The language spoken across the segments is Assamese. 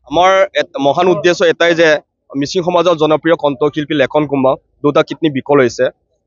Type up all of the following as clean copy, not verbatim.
আমাৰ মহান উদ্দেশ্য এটাই যে মিচিং সমাজৰ জনপ্ৰিয় কণ্ঠশিল্পী লেখন কুম্বাং দুটা কিডনী বিকল হৈছে।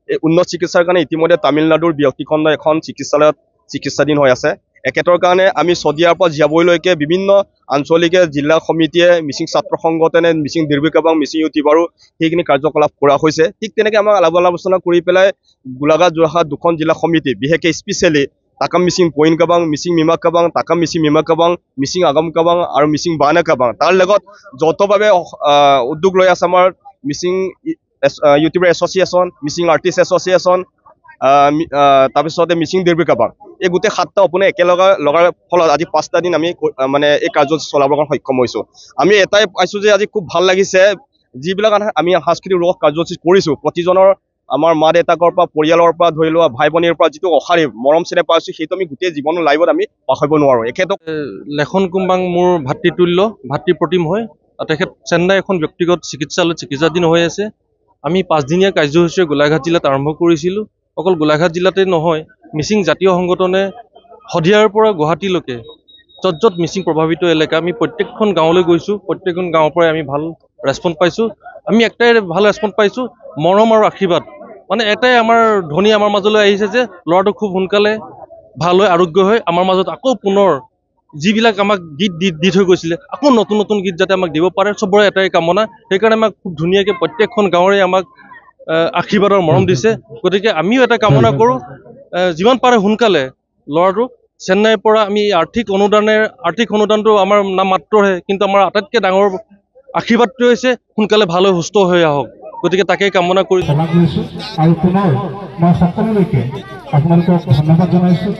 এই উন্নত চিকিৎসাৰ কাৰণে ইতিমধ্যে তামিলনাডুৰ ব্যক্তিখণ্ড এখন চিকিৎসালয়ত চিকিৎসাধীন হৈ আছে। একেটাৰ কাৰণে আমি শদিয়াৰ পৰা জীয়াবৈলৈকে বিভিন্ন আঞ্চলিক জিলা সমিতিয়ে মিচিং ছাত্ৰ সংগঠনে মিচিং দিৰ্বি কাবাং মিচিং ইউটিউবাৰো সেইখিনি কাৰ্যকলাপ কৰা হৈছে। ঠিক তেনেকৈ আমাক আলোচনা কৰি পেলাই গোলাঘাট যোৰহাট দুখন জিলা সমিতি বিশেষকৈ স্পেচিয়েলি তাকাম মিচিং পইন কাবাং মিচিং মিমা কাবাং তাকাম মিচিং মিমা কাবাং মিচিং আগাম কাবাং আৰু মিচিং বানা কাবাং তাৰ লগত যৌথভাৱে উদ্যোগ লৈ আছে আমাৰ Mising YouTuber association Mising artist association তাৰপিছতে মিচিং দিৰ্বি কাবাং এই গোটেই 7টা আপুনি একেলগে লগাৰ ফলত আজি 5টা দিন আমি মানে এই কাৰ্যসূচী চলাবৰ কাৰণে সক্ষম হৈছোঁ। আমি এটাই পাইছোঁ যে আজি খুব ভাল লাগিছে যিবিলাক আমি সাংস্কৃতিক ৰস কাৰ্যসূচী কৰিছোঁ প্ৰতিজনৰ আমাৰ মা দেউতাকৰ পৰা পৰিয়ালৰ পৰা ধৰি লোৱা ভাই ভনীৰ পৰা যিটো অসাৰী মৰম চেনেহ পাইছোঁ সেইটো আমি গোটেই জীৱনৰ লাইফত আমি পাহৰিব নোৱাৰোঁ। এখেতক লেখন কুম্বাং মোৰ ভাতৃতুল্য ভাতৃ প্ৰতিম হয়। তেখেত চেন্নাই এখন ব্যক্তিগত চিকিৎসালয়ত চিকিৎসাধীন হৈ আছে। আমি 5দিনীয়া কাৰ্যসূচী গোলাঘাট জিলাত আৰম্ভ কৰিছিলোঁ। অকল গোলাঘাট জিলাতে নহয়, মিচিং জাতীয় সংগঠনে শদিয়াৰ পৰা গুৱাহাটীলৈকে য'ত য'ত মিচিং প্ৰভাৱিত এলেকা আমি প্ৰত্যেকখন গাঁৱলৈ গৈছোঁ। প্ৰত্যেকখন গাঁৱৰ পৰাই আমি ভাল ৰেছপন্স পাইছোঁ। আমি একটাই ভাল ৰেছপন্স পাইছোঁ, মৰম আৰু আশীৰ্বাদ। মানে এটাই আমাৰ ধ্বনি আমাৰ মাজলৈ আহিছে যে ল'ৰাটো খুব সোনকালে ভাল হৈ আৰোগ্য হৈ আমাৰ মাজত আকৌ পুনৰ যিবিলাক আমাক গীত দি থৈ গৈছিলে আকৌ নতুন নতুন গীত যাতে আমাক দিব পাৰে চবৰে এটাই কামনা। সেইকাৰণে আমাক খুব ধুনীয়াকৈ প্ৰত্যেকখন গাঁৱৰে আমাক আশীৰ্বাদৰ মৰম দিছে। গতিকে আমিও এটা কামনা কৰোঁ যিমান পাৰে সোনকালে ল'ৰাটো চেন্নাইৰ পৰা আমি আৰ্থিক অনুদানটো আমাৰ নাম মাত্ৰহে, কিন্তু আমাৰ আটাইতকৈ ডাঙৰ আশীৰ্বাদটো হৈছে সোনকালে ভাল হৈ সুস্থ হৈ আহক। গতিকে তাকে কামনা কৰিছোঁ আৰু পুনৰ মই সকলোলৈকে আপোনালোকক ধন্যবাদ জনাইছোঁ।